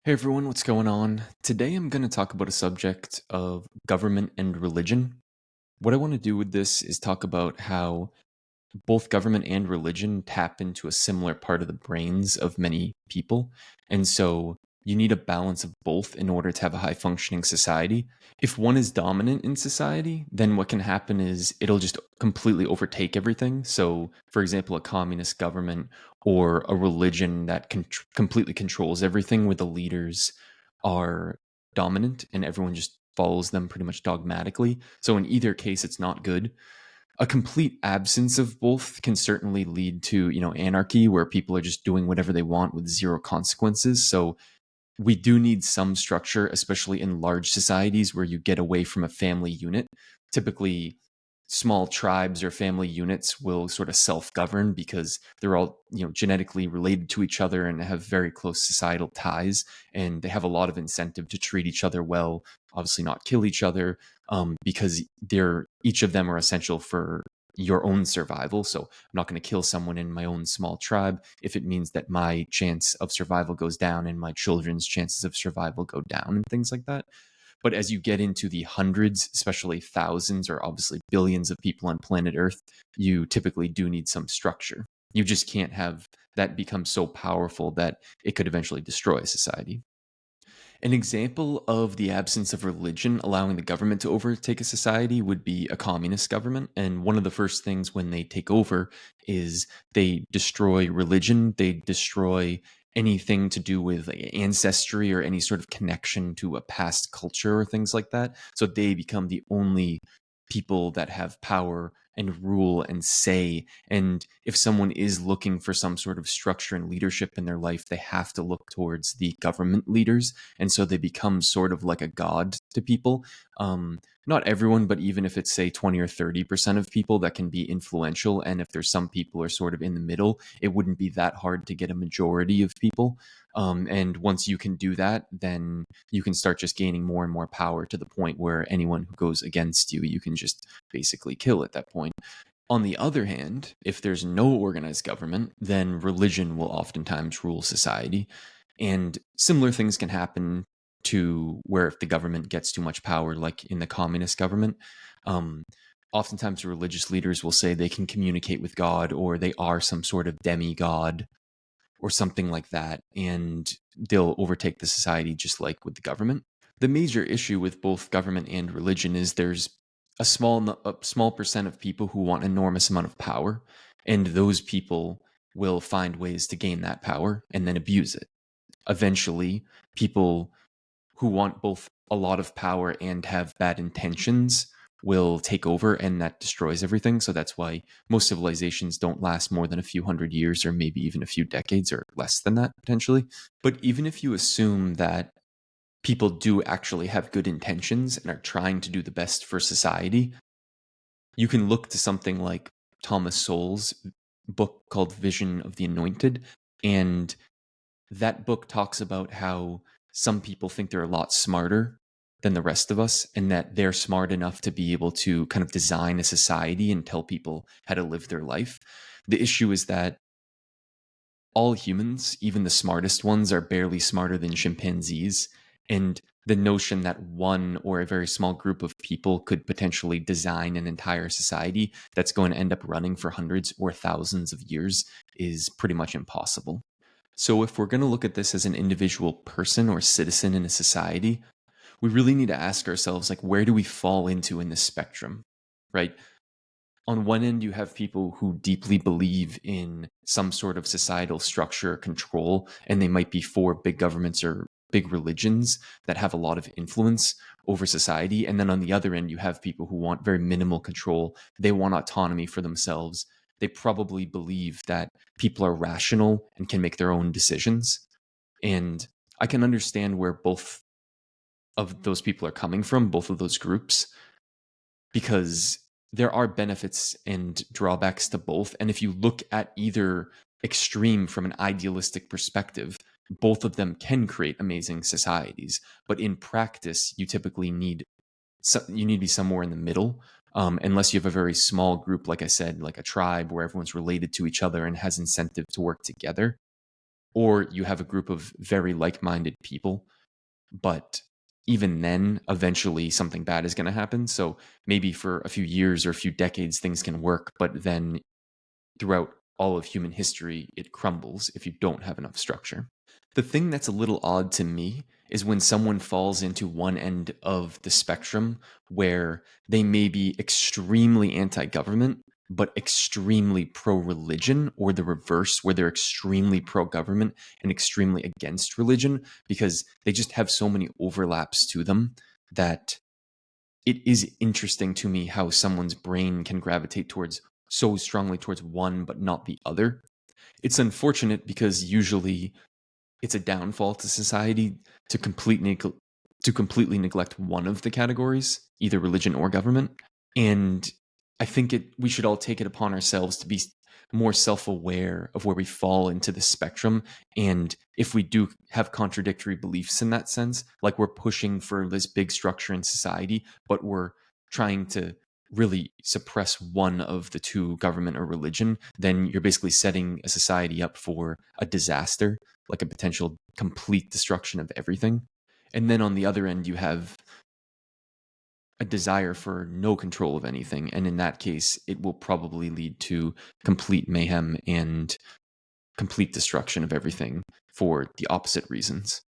Hey everyone, what's going on? Today I'm going to talk about a subject of government and religion. What I want to do with this is talk about how both government and religion tap into a similar part of the brains of many people. And so you need a balance of both in order to have a high functioning society. If one is dominant in society, then what can happen is it'll just completely overtake everything. So, for example, a communist government or a religion that completely controls everything, where the leaders are dominant and everyone just follows them pretty much dogmatically. So, in either case, it's not good. A complete absence of both can certainly lead to anarchy, where people are just doing whatever they want with zero consequences. So we do need some structure, especially in large societies where you get away from a family unit. Typically, small tribes or family units will sort of self-govern because they're all genetically related to each other and have very close societal ties, and they have a lot of incentive to treat each other well, obviously not kill each other, because they're each of them are essential for your own survival. So I'm not going to kill someone in my own small tribe if it means that my chance of survival goes down and my children's chances of survival go down and things like that. But as you get into the hundreds, especially thousands or obviously billions of people on planet Earth, you typically do need some structure. You just can't have that become so powerful that it could eventually destroy a society. An example of the absence of religion allowing the government to overtake a society would be a communist government. And one of the first things when they take over is they destroy religion, they destroy anything to do with ancestry or any sort of connection to a past culture or things like that. So they become the only people that have power and rule and say. And if someone is looking for some sort of structure and leadership in their life, they have to look towards the government leaders. And so they become sort of like a god to people. Not everyone, but even if it's say 20 or 30% of people, that can be influential. And if there's some people are sort of in the middle, it wouldn't be that hard to get a majority of people. And once you can do that, then you can start just gaining more and more power to the point where anyone who goes against you, you can just basically kill at that point. On the other hand, if there's no organized government, then religion will oftentimes rule society. And similar things can happen to where if the government gets too much power, like in the communist government, um, oftentimes religious leaders will say they can communicate with God or they are some sort of demigod or something like that, and they'll overtake the society just like with the government. The major issue with both government and religion is there's a small percent of people who want an enormous amount of power, and those people will find ways to gain that power and then abuse it. Eventually, people who want both a lot of power and have bad intentions will take over, and that destroys everything. So that's why most civilizations don't last more than a few hundred years or maybe even a few decades or less than that potentially. But even if you assume that people do actually have good intentions and are trying to do the best for society, you can look to something like Thomas Sowell's book called Vision of the Anointed. And that book talks about how some people think they're a lot smarter than the rest of us, and that they're smart enough to be able to kind of design a society and tell people how to live their life. The issue is that all humans, even the smartest ones, are barely smarter than chimpanzees. And the notion that one or a very small group of people could potentially design an entire society that's going to end up running for hundreds or thousands of years is pretty much impossible. So, if we're going to look at this as an individual person or citizen in a society, we really need to ask ourselves, like, where do we fall into in this spectrum, right? On one end, you have people who deeply believe in some sort of societal structure or control, and they might be for big governments or big religions that have a lot of influence over society. And then on the other end, you have people who want very minimal control. They want autonomy for themselves. They probably believe that people are rational and can make their own decisions. And I can understand where both of those people are coming from, both of those groups, because there are benefits and drawbacks to both. And if you look at either extreme from an idealistic perspective, both of them can create amazing societies. But in practice, you typically need you need to be somewhere in the middle. Unless you have a very small group, like I said, like a tribe where everyone's related to each other and has incentive to work together. or you have a group of very like-minded people, but even then eventually something bad is going to happen. So maybe for a few years or a few decades things can work, but then throughout all of human history it crumbles if you don't have enough structure. The thing that's a little odd to me is when someone falls into one end of the spectrum where they may be extremely anti-government but extremely pro-religion, or the reverse where they're extremely pro-government and extremely against religion, because they just have so many overlaps to them that it is interesting to me how someone's brain can gravitate towards so strongly towards one but not the other. It's unfortunate because usually it's a downfall to society to completely neglect one of the categories, either religion or government. And I think we should all take it upon ourselves to be more self-aware of where we fall into the spectrum, and if we do have contradictory beliefs in that sense, like we're pushing for this big structure in society but we're trying to really suppress one of the two, government or religion, then you're basically setting a society up for a disaster, like a potential complete destruction of everything. And then on the other end, you have a desire for no control of anything. And in that case, it will probably lead to complete mayhem and complete destruction of everything for the opposite reasons.